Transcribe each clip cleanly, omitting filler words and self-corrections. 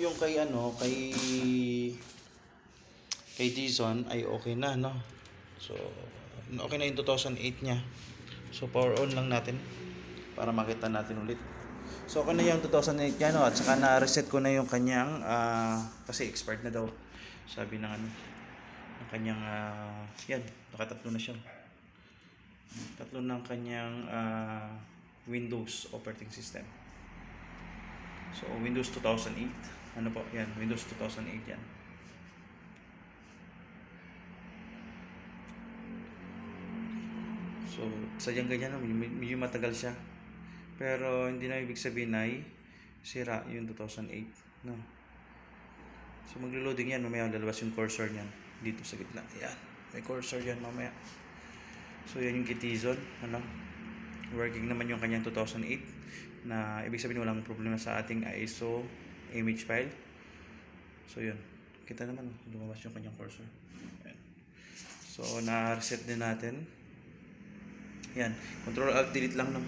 yung kay Dizon ay okay na, no? So okay na yung 2008 niya. So power on lang natin para makita natin ulit. So okay na yung 2008 niya, no? At saka na-reset ko na yung kanyang kasi expired na daw. Sabi ng ng kanyang yan, nakatatlo na siya. Tatlo ng kanyang Windows operating system. So Windows 2008, ano po yan, Windows 2008 yan. So sadyang ganyan, no? Medyo matagal siya, pero hindi na ibig sabihin ay sira yung 2008, no? So maglo-loading yan, mamaya lalabas yung cursor niyan dito sa gitna. Yan, may cursor yan mamaya. So yan yung Kitizon, ano? Working naman yung kanyang 2008, na ibig sabihin walang problema sa ating ISO image file. So yun, kita naman, lumabas yung kanyang cursor. Yan. So na-reset din natin. Yan, Control Alt Delete lang, no?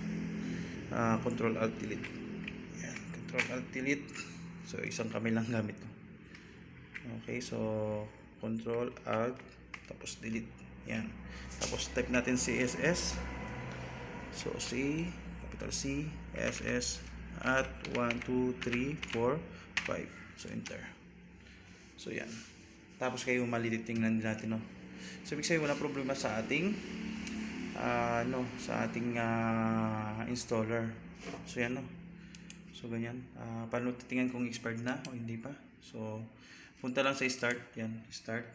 Control Alt Delete. Yan, Control Alt Delete. So isang kamay lang gamit, no? Okay, so Control Alt tapos Delete. Yan. Tapos type natin CSS. So C, capital C, SS at 1 2 3 4 5. So enter. So yan. Tapos kayo tingnan din natin, no? So ibig sabihin wala problema sa ating sa ating installer. So yan, no. So ganyan. Paano titingnan kung expired na o hindi pa? So punta lang sa start, yan, start.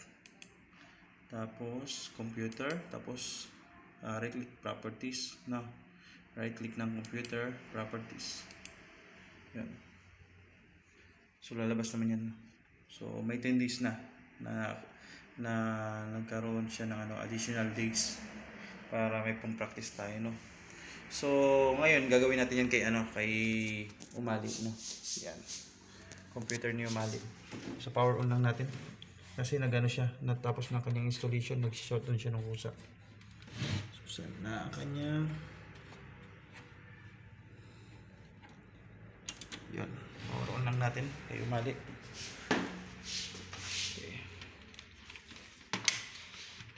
Tapos computer, tapos right click properties, no. Right click ng computer properties. Yan. So lalabas naman yan. So may 10 days na nagkaroon siya ng additional days para may pang-practice tayo, no. So ngayon gagawin natin yan kay Umali, no. Yan. Computer ni Umali. So power on lang natin. Kasi nagano siya, natapos na kanyang installation, nag-shutdown siya ng kusa. So saan na kanya? Yan. Power on lang natin kay Umali. Okay.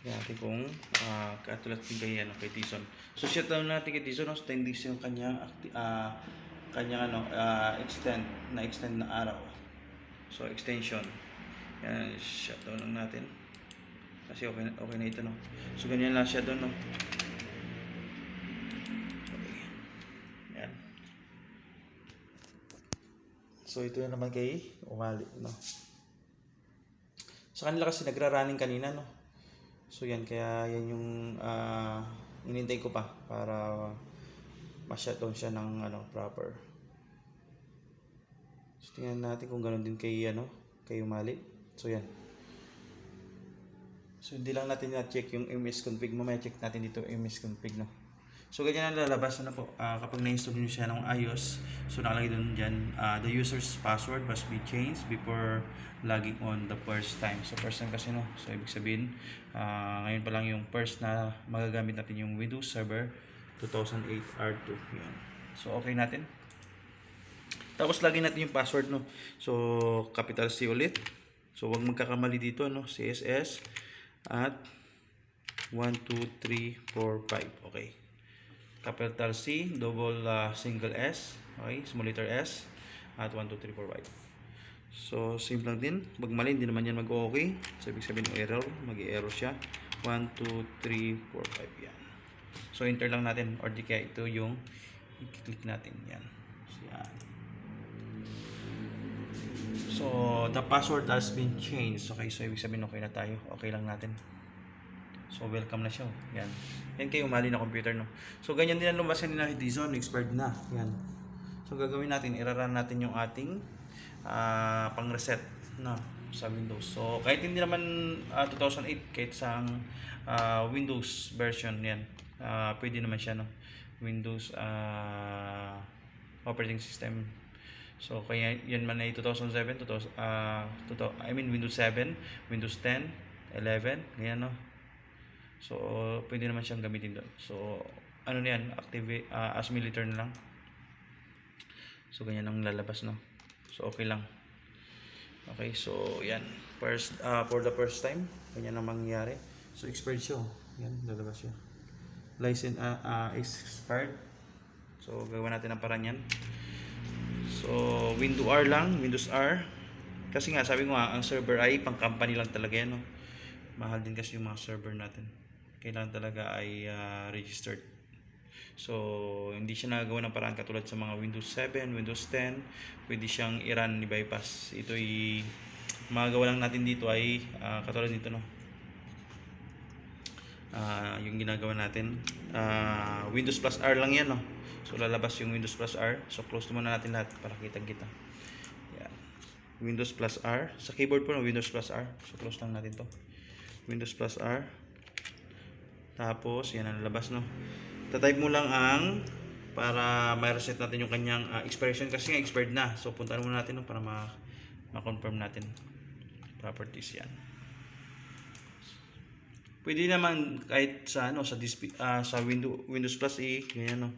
Tingnan natin kung katulad din kay Dizon. So shutdown natin kay Dizon, no? So 10 days yung kanyang extend na araw. So extension. Yan, shutdown lang natin. Kasi okay na ito, no. So ganyan lang shutdown, no. Okay. Yan. So ito na naman kay Umali, no. Sa kanila kasi nagra-running kanina, no. So yan, kaya yan yung inintay ko pa para ma-shutdown siya ng proper. So tingnan natin kung ganoon din kay Umali. So yan. So hindi lang natin na-check yung msconfig, mamaya check natin dito msconfig, no. So ganyan ang lalabas po kapag na-install niyo siya ng iOS. So nakalagay doon diyan, the user's password must be changed before logging on the first time. So first time kasi, no. So ibig sabihin ngayon pa lang yung first na magagamit natin yung Windows Server 2008 R2. Yan. So okay natin. Tapos lagyan natin yung password, no. So capital C ulit. So wag magkakamali dito, no. CSS at 1 2 3 4 5. Okay. Capital C, double single S, okay, small letter S at 1 2 3 4 5. So same lang din. Pag mali, hindi naman yan mag-okay. So ibig sabihin ng error, mag-error siya. 1 2 3 4 5. Yan. So enter lang natin, or di kaya ito yung i-click natin. Yan. So yan. So the password has been changed. Okay, so ibig sabihin okay na tayo. Okay lang natin. So welcome na siya. Yan. Yan kay Umali na computer, no. So ganyan din ang lumabas nila kay Dizon, expired na. Yan. So gagawin natin, i-run natin yung ating pang-reset, no, sa Windows. So kahit hindi naman 2008, kahit sa Windows version yan, pwede naman siya, no. Windows operating system. So kaya yan man ay 2007, Windows 7, Windows 10, 11, ganyan, no. So pwede naman siyang gamitin doon. So ano na yan, active as military na lang. So ganyan ang lalabas, no. So okay lang. Okay, so yan. For the first time, ganyan ang mangyayari. So expired siya. Yan, lalabas siya. License is expired. So gawin natin ang paraan yan. So Windows R lang, Windows R. Kasi nga sabi ko nga, ang server ay pang company lang talaga yan, no? Mahal din kasi yung mga server natin. Kailangan talaga ay registered. So hindi siya nagagawa ng paraan katulad sa mga Windows 7, Windows 10. Pwede siyang i-run ni bypass. Ito'y magagawa lang natin dito ay katulad nito, no? Yung ginagawa natin, Windows plus R lang yan, no? So lalabas yung Windows plus R. So close muna natin lahat para kitang-kita. Yan. Windows plus R. Sa keyboard po, no? Windows plus R. So close lang natin to. Windows plus R. Tapos yan ang lalabas, no? Tatype mo lang ang para ma-reset natin yung kanyang expiration kasi nga expired na. So puntahan muna natin, no? Para ma-confirm natin. Properties yan. Pwede naman kahit sa sa Windows Plus ganyan, no.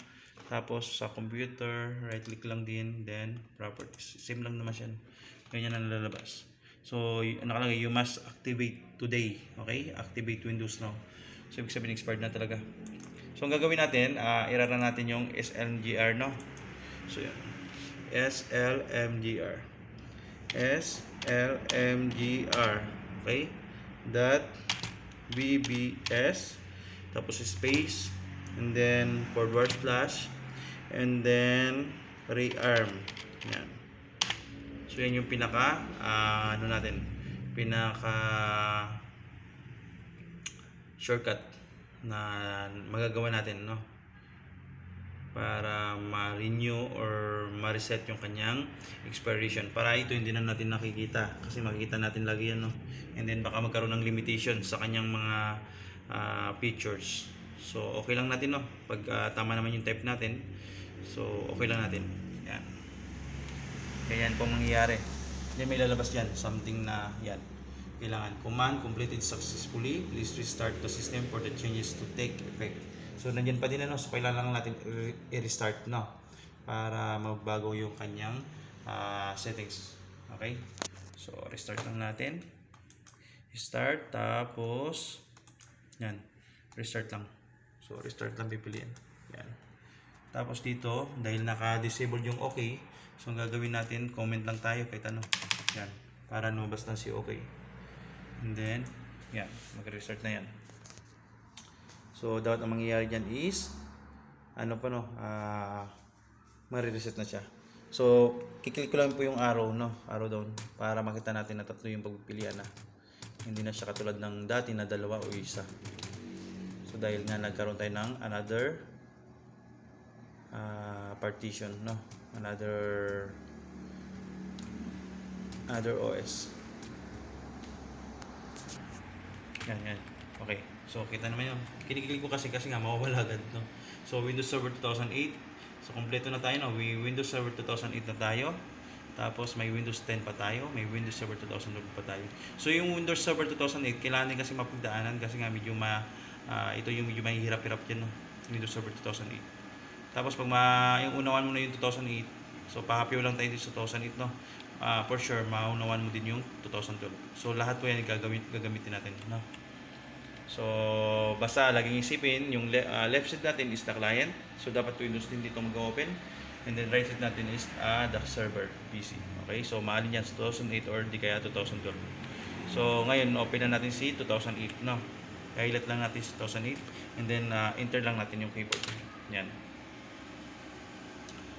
Tapos sa computer, right click lang din, then properties. Same lang naman siya. Ganyan ang lalabas. So nakalagay you must activate today. Okay? Activate Windows now. So ibig sabihin expired na talaga. So ang gagawin natin, i-run natin yung SLMGR, no. So yan. SLMGR. SLMGR. Okay? .bbs tapos space and then forward slash and then rearm. Yan. So yan yung pinaka pinaka shortcut na magagawa natin, no, para ma-renew or ma-reset yung kanyang expiration. Para ito hindi na natin nakikita kasi makikita natin lagi yan, no. And then baka magkaroon ng limitation sa kanyang mga features. So okay lang natin, no, pag tama naman yung type natin. So okay lang natin. Yan. Kaya yan po mangyayari. Hindi may lalabas yan, something na yan. Kailangan command completed successfully. Please restart the system for the changes to take effect. So nandiyan pa din, no, so kailangan lang natin i-restart, no, para magbago yung kanyang settings. Okay? So restart lang natin. Start, tapos yan, restart lang. So restart lang pipiliin. Yan. Tapos dito, dahil naka-disable yung okay, so ang gagawin natin, comment lang tayo kahit ano. Yan, para lumabas na si okay. And then, yan, mag-restart na yan. So dapat ang mangyayari dyan is ma-reset na siya. So kiklik ko lang po yung arrow, no, arrow down, para makita natin na tatlo yung pagpipilian na. Hindi na siya katulad ng dati na dalawa o isa. So dahil nga nagkaroon tayo ng another partition, no, another OS. Yan. Okay. So kita naman yun. Kiniklik ko kasi nga mawawala agad, no. So Windows Server 2008. So kompleto na tayo, no. Windows Server 2008 na tayo. Tapos may Windows 10 pa tayo, may Windows Server 2012 pa tayo. So yung Windows Server 2008 kailangan din kasi mapagdaanan kasi nga medyo ito yung medyo mahihirap-hirap yan, no, Windows Server 2008. Tapos pag yung unawan mo na yung 2008, so pahapyaw lang tayo sa 2008, no. For sure maunawan mo din yung 2012. So lahat po yan gagamitin natin, no. So basta laging isipin yung left side natin is the client. So dapat Windows din dito mag-open. And then right side natin is the server PC. Okay, so maalin yan sa 2008 or di kaya 2012. So ngayon open na natin si 2008, no. Highlight lang natin si 2008 and then enter lang natin yung keyboard. Yan.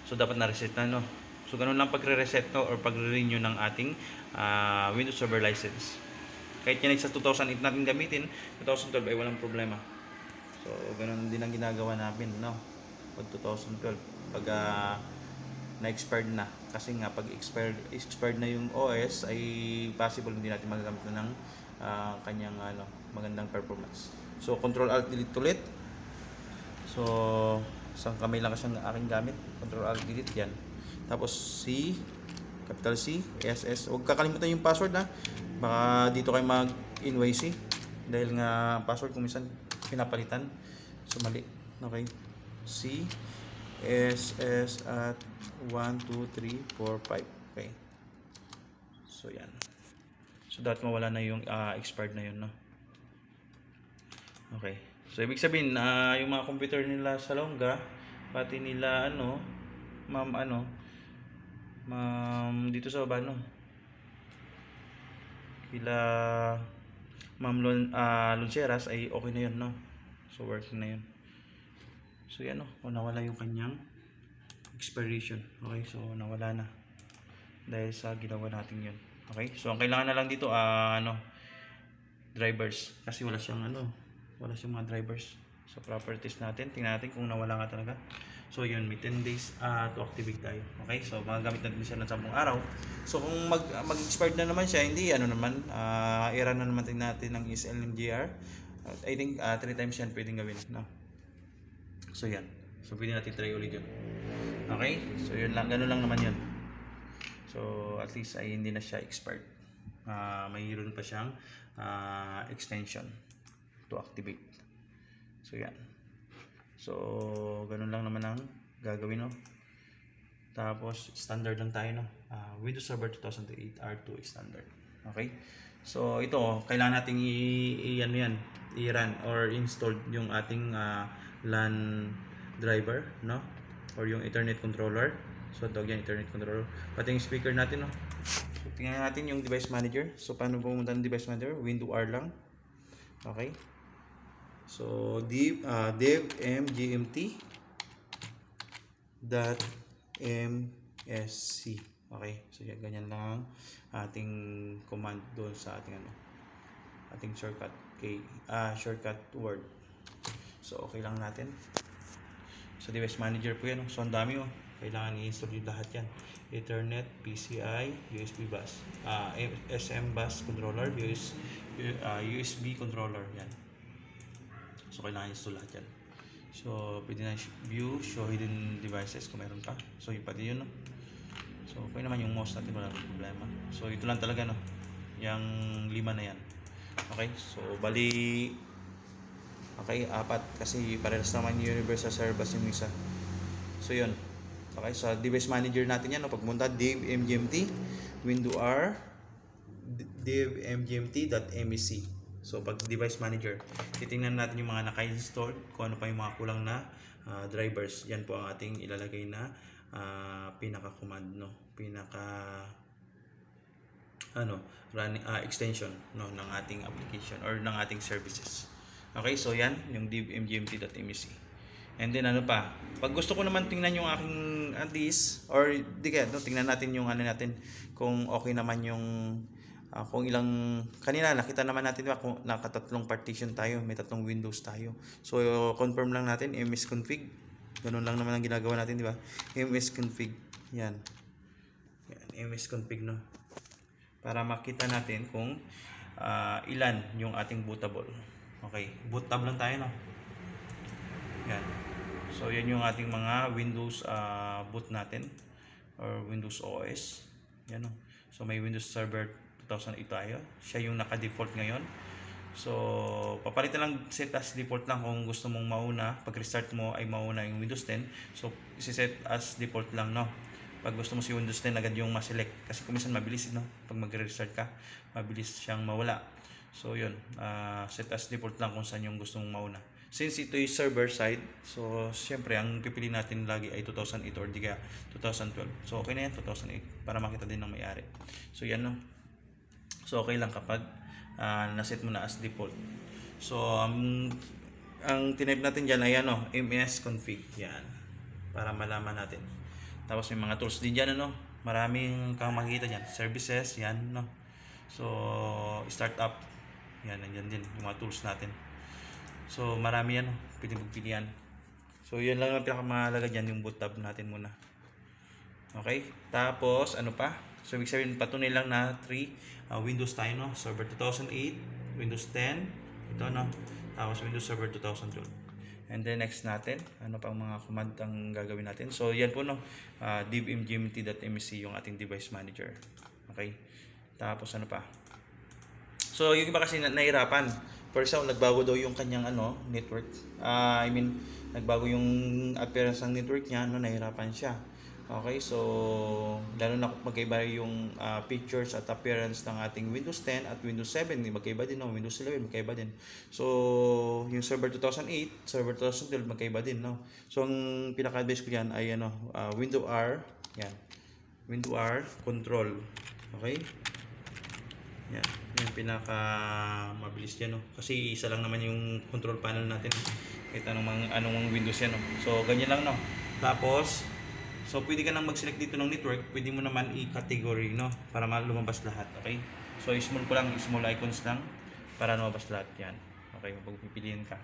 So dapat na-reset na, no. So ganun lang pagre-reset, no, or pagre-renew ng ating Windows Server license. Kahit yan sa 2008 natin gamitin, 2012 ay walang problema. So ganun din ang ginagawa namin, no, pag 2012. Pag na-expired na, kasi nga pag expired na yung OS ay possible hindi natin magagamit na ng kanyang magandang performance. So Control Alt Delete ulit. So isang kamay lang kasi ang aking gamit. Control Alt Delete yan. Tapos C, capital C, SS. Huwag kakalimutan yung password, ha. Baka dito kayo mag-NYC dahil nga password kung minsan pinapalitan. So mali. Okay. C SS at 1 2 3 4 5. Okay. So yan. So dapat mawala na yung expired na yun, no? Okay. So ibig sabihin yung mga computer nila sa Longga, pati nila ma'am dito sa baba, no? Kila Ma'am Lonceras ay okay na yun, no? So working na yun. So yan, no? Nawala yung kanyang expiration. Okay, so nawala na dahil sa ginawa natin yun. Okay, so ang kailangan na lang dito drivers, kasi wala siyang mga drivers sa properties natin. Tingnan natin kung nawala nga talaga. So yun, may 10 days to activate tayo. Okay, so magagamit natin siya ng 10 araw. So kung mag-expired na naman siya, hindi i-run na naman natin ng SLMGR. I think 3 times yan pwedeng gawin, no? So yan, so pwede natin try ulit yun. Okay, so yun lang, ganun lang naman yun. So at least ay hindi na siya expired. Mayroon pa siyang extension to activate. So yan. So ganun lang naman ang gagawin, no? Tapos standard lang tayo, no? Windows Server 2008 R2 standard. Okay? So ito, kailangan nating i-run or install yung ating LAN driver, no? Or yung Ethernet controller. So tawag yan Ethernet controller. Pati yung speaker natin, no? So tingnan natin yung device manager. So paano pumunta ng device manager? Window R lang. Okay? So dev mgmt .msc. Okay, so yan, ganyan lang ating command doon sa ating ating shortcut shortcut word. So okay lang natin. So device manager po yan, so ang dami, kailangan i-install yung lahat yan. Ethernet, PCI, USB bus, SM bus controller, USB controller, yan. So kailangan i-install lahat yan. So pwede na view, show hidden devices kung meron pa. So yung pati yun, no? So okay naman yung mouse natin, wala problema. So ito lang talaga, no? Yung 5 na yan. Okay, so bali 4 kasi parehas naman yung universal server bus yung isa. So yun. Okay, so device manager natin yan, no? Pagpunta dev mgmt window R dev mgmt.msc. So pag device manager, titingnan natin yung mga naka-install, kung ano pa yung mga kulang na drivers. Yan po ang ating ilalagay na pinaka-command, no? Running extension, no, ng ating application or ng ating services. Okay, so yan yung dev mgmt.msc. And then pag gusto ko naman tingnan yung aking disk or tingnan natin yung natin kung okay naman yung kung ilang, kanina nakita naman natin, diba, kung nakatatlong partition tayo, may 3 windows tayo. So confirm lang natin msconfig. Ganun lang naman ang ginagawa natin, di ba? msconfig. Yan, msconfig, no? Para makita natin kung ilan yung ating bootable. Okay, boot tab lang tayo, no? Yan. So yan yung ating mga Windows boot natin or Windows OS. Yan, no? So may Windows Server 2008 tayo. Siya yung naka-default ngayon. So papalitan lang, set as default lang kung gusto mong mauna. Pag restart mo ay mauna yung Windows 10. So isi-set as default lang, no? Pag gusto mo si Windows 10 agad yung ma-select, kasi kung minsan mabilis, no? Pag mag-restart ka, mabilis siyang mawala. So yun, set as default lang kung saan yung gusto mong mauna. Since ito yung server side, so siyempre ang pipili natin lagi ay 2008 or di kaya 2012. So okay na yan, 2008, para makita din ng may-ari. So yan, no? So okay lang kapag naset mo na as default. So ang tinype natin dyan ay msconfig. Yan, para malaman natin. Tapos may mga tools din dyan, maraming kang makikita dyan. Services, yan, no? So startup, yan, nandiyan din yung mga tools natin. So marami yan, pwede magpilian. So yan lang ang pinakamahalaga dyan, yung boot tab natin muna. Okay, tapos so ibig sabihin patunay lang na 3 Windows tayo, no? Server 2008, Windows 10, ito, no? Tapos Windows Server 2012. And then next natin, pang mga command ang gagawin natin. So yan po, no? Dev mgmt.msc yung ating device manager. Okay, tapos so yung iba kasi nahirapan. For example, nagbago daw yung kanyang network. Nagbago yung appearance ng network niya, nahirapan siya. Okay, so lalo na kung magkaiba yung pictures at appearance ng ating Windows 10 at Windows 7, magkaiba din, no? Windows 11 magkaiba din. So yung Server 2008, Server 2012 magkaiba din, no? So ang pinaka-advice ko diyan ay ano, Windows R, yan. Windows R control. Okay? Yan. Yung pinaka mabilis diyan, no? Kasi isa lang naman yung control panel natin. Kahit anong Windows yan, no? So ganyan lang, no? Tapos so, pwede ka nang mag-select dito ng network. Pwede mo naman i-category, no? Para lumabas lahat, okay? So, small ko lang, small icons lang para lumabas lahat yan. Okay, mapagpipiliin ka.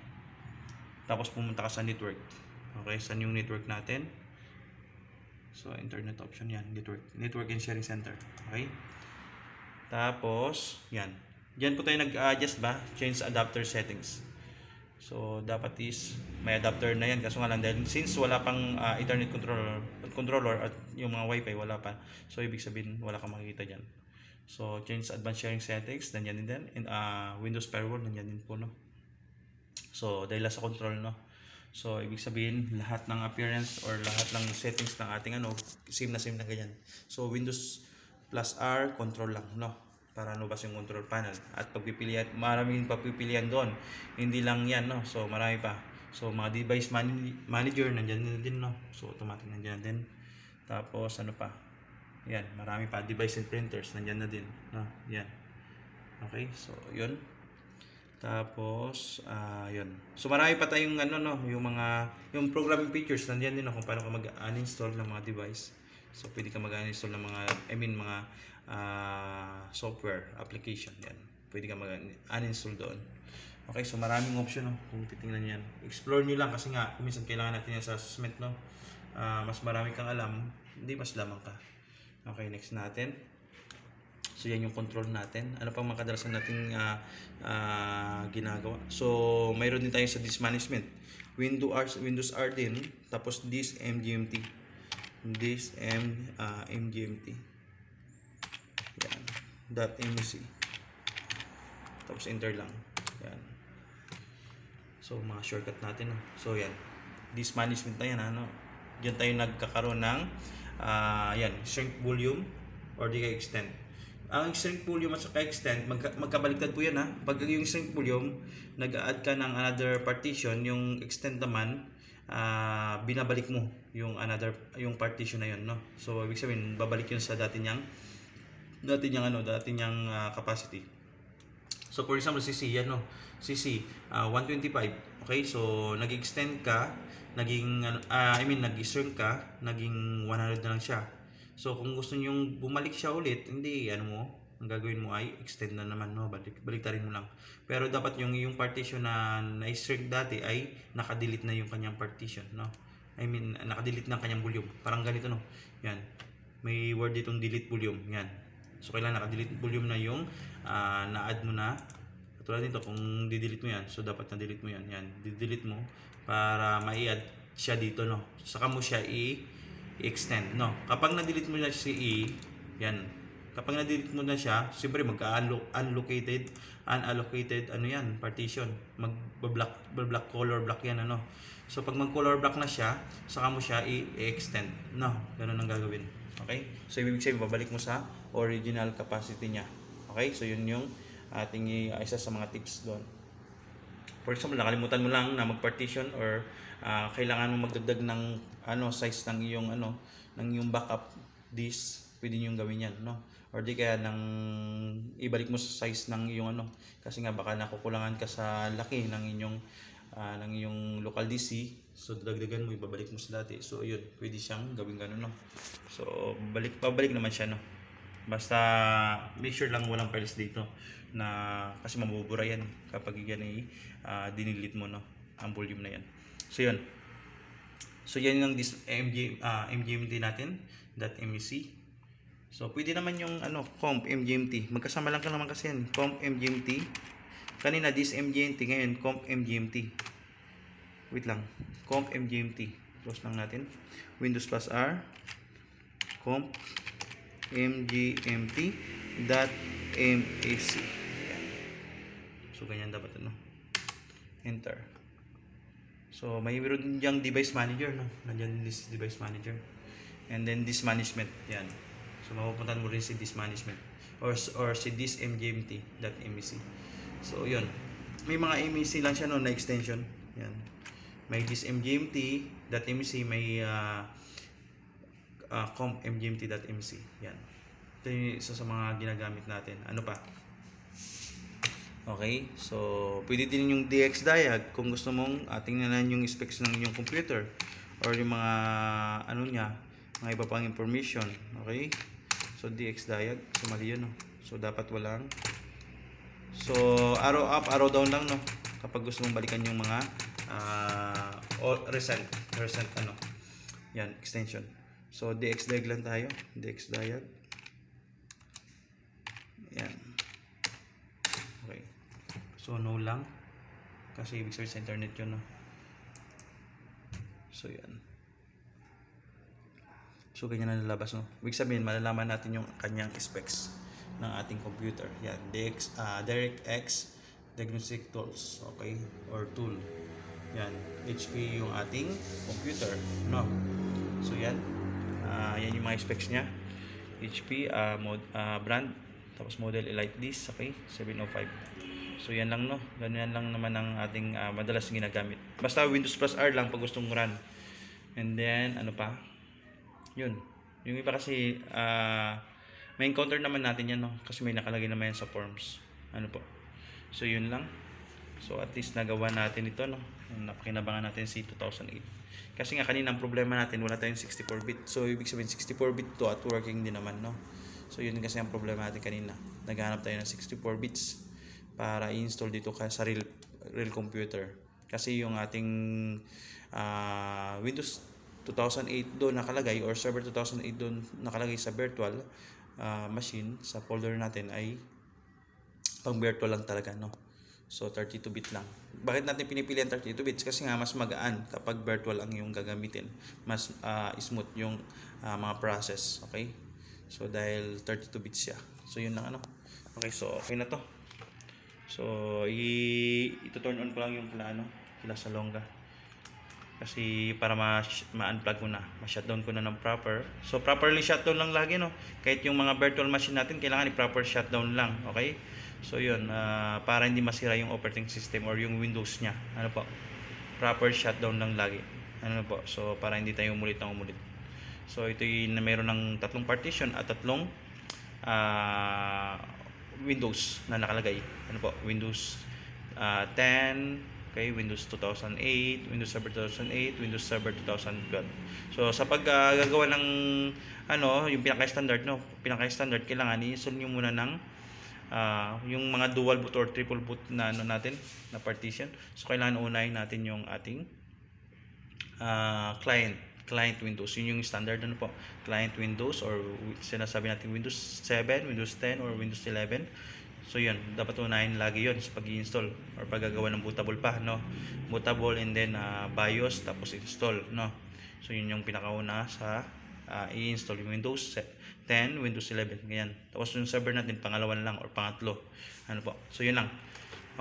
Tapos, pumunta ka sa network. Okay, saan yung network natin? So, internet option yan, network and sharing center. Okay? Tapos, yan. Diyan po tayo nag-adjust ba? Change adapter settings. So, dapat is may adapter na yan. Kaso nga lang, dahil since wala pang Ethernet controller at yung mga wifi wala pa. So, ibig sabihin, wala kang makikita dyan. So, change advanced sharing settings. Nandiyan din. And Windows Firewall, nandiyan din po, no? So, dahil sa control, no? So, ibig sabihin, lahat ng appearance or lahat ng settings ng ating ano, same na ganyan. So, Windows plus R, control lang, no? Para lumabas yung control panel at pagpipilian, maraming pagpipilian doon, hindi lang yan, no? So marami pa. So mga device manager nandiyan din, no? So automatic nandiyan din. Tapos ano pa, yan, marami pa. Device and printers nandiyan na din, no? Yan, okay, so yun. Tapos yun, so marami pa tayong ano, no, yung programming features nandiyan din, no? Kung paano ka mag-uninstall ng mga device. So pwede ka mag-uninstall ng mga mga software application, yan. Pwede ka mag-uninstall doon. Okay, so maraming option, no, kung titingnan niyan. Explore niyo lang kasi nga minsan kailangan natin yan sa assessment, no. Mas marami kang alam, hindi mas lamang ka. Okay, next natin. So yan yung control natin. Ano pang mga kadalasan nating ginagawa? So mayroon din tayo sa disk management. Windows R din, tapos disk MGMT. MGMT. Yan. .mec. Tapos enter lang. Yan. So mga shortcut natin, no? So yan. Disk management na yan, ano? Diyan tayo nagkakaroon ng yan, shrink volume or di kaya extend. Ang shrink volume at saka extend, magkabaliktad po yan, ha. Pag yung shrink volume, nag-add ka ng another partition, yung extend naman, binabalik mo yung partition na yun, no. So ibig sabihin, babalik yun sa dati niyang capacity. So for example, CC yan, no. CC 125. Okay, so nag-extend ka, nag-shrink ka, naging 100 na lang siya. So kung gusto niyo bumalik siya ulit, hindi ang gagawin mo ay extend na naman, no. Baliktarin mo lang. Pero dapat yung partition na na-shrink dati ay naka-delete na yung kanyang partition, no. Naka-delete na kanyang volume. Parang ganito, no. Yan. May word ditong delete volume. Yan. So kailangan naka-delete volume na yung na-add mo na. Katulad nito, kung di-delete mo yan, so dapat na-delete mo yan. Yan, di-delete mo para ma-add siya dito, no. Saka mo siya i-extend, no. Kapag na-delete mo na si yan. Kapag na-delete mo na siya, siyempre unallocated partition. Mag-block color block yan, ano. So pag mag-color block na siya, saka mo siya i-extend, no. Ganun ang gagawin. Okay? So ibig sabihin, babalik mo sa original capacity niya. Okay? So yun yung ating isa sa mga tips doon. For example, nakalimutan mo lang na mag-partition or kailangan mo magdagdag ng size ng iyong backup disk, pwede niyo gawin 'yan, no? Or di kaya ibalik mo sa size ng iyong kasi nga baka nakukulangan ka sa laki ng iyong local DC. So dagdagan mo, ibabalik mo sa dati. So yun, pwede siyang gawin ganun, no. So pabalik naman siya, no. Basta make sure lang walang files dito na kasi mabubura yan kapag yan ay dinidelete mo, no, ang volume na yan. So yun. So yan yung MGMT natin, .mec. So pwede naman yung comp MGMT. Magkasama lang naman kasi yan, comp MGMT. Kanina this MGMT, ngayon comp MGMT. Wait lang. Comp MGMT. Close lang natin. Windows plus R comp mgmt.mac. So ganyan dapat, enter. So may meron diyang device manager, no. Nandiyan this device manager. And then disk management, yan. So mapupuntahan mo rin si disk management or si disk mgmt.mec. So yun, may mga MEC lang siya no na extension. Yan, may disk mgmt.mec, may comp mgmt.mec. Yan, ito yung isa sa mga ginagamit natin. Ano pa? Okay, so pwede din yung DX diag kung gusto mong tingnan yung specs ng yung computer or yung mga ano niya, mga iba pang information. Okay, so DX diag, so mali yun no? So dapat walang, so arrow up, arrow down lang no kapag gusto mong balikan yung mga recent ano yan, extension. So DX diag lang tayo, DX diag yan. Okay, so no lang kasi ibig sabihin sa internet yun no? So yan, so ganyan na lalabas no. Ibig sabihin malalaman natin yung kanyang specs ng ating computer. Yan, DirectX Diagnostic Tools, okay, or tool. Yan, HP yung ating computer no. So yan, yan yung mga specs nya. HP brand, tapos model Elite Disk, okay, 705. So yan lang no, ganyan lang naman ang ating madalas ginagamit. Basta Windows plus R lang pag gustong run. And then ano pa, yun, yung iba kasi may encounter naman natin yan no, kasi may nakalagay naman yan sa forms. Ano po, so yun lang. So at least nagawa natin ito no, napakinabangan natin si 2008. Kasi nga kanina ang problema natin, wala tayong 64-bit. So ibig sabihin 64-bit to at working din naman no. So yun kasi ang problema natin kanina, naghanap tayo ng 64 bits para i-install dito sa real computer. Kasi yung ating Windows 2008 doon nakalagay, or Server 2008 doon nakalagay sa virtual machine, sa folder natin ay pang virtual lang talaga no. So 32-bit lang. Bakit natin pinipili ang 32 bits? Kasi nga mas magaan kapag virtual ang yung gagamitin, mas smooth yung mga process, okay. So dahil 32 bits siya, so yun lang ano. Okay, so okay na to. So ito-turn on ko lang yung kila sa longga kasi para ma-unplug ko na, ma-shutdown ko na ng proper. So properly shutdown lang lagi no, kahit yung mga virtual machine natin kailangan i-proper shutdown lang, okay. So yun, para hindi masira yung operating system or yung Windows nya, ano po, proper shutdown lang lagi, ano po, so para hindi tayo umulit. So ito yung mayroon ng tatlong partition at tatlong Windows na nakalagay, ano po, Windows 10, okay, Windows 2008, Windows Server 2008, Windows Server 2012. So sa paggagawa ng yung pinaka-standard no, kailangan i-install niyo muna ng yung mga dual boot or triple boot na natin na partition. So kailangan unahin natin yung ating client Windows. Yun yung standard po, client Windows, or sinasabi natin Windows 7, Windows 10 or Windows 11. So yun, dapat unahin lagi yun sa pag-i-install or paggagawa ng bootable pa no, bootable, and then BIOS, tapos install no. So yun yung pinakauna sa i-install yung Windows 10, Windows 11, ganyan. Tapos yung server natin pangalawa lang or pangatlo, ano po. So yun lang.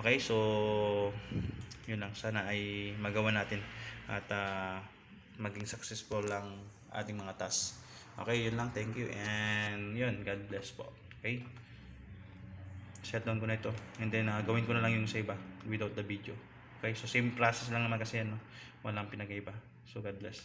Okay, so yun lang, sana ay magawa natin at maging successful lang ating mga tasks. Okay, yun lang, thank you, and yun, God bless po. Okay, shutdown ko na ito, and then gawin ko na lang yung sa iba without the video. Okay, so same process lang naman kasi yan no? Walang pinag-iba. So God bless.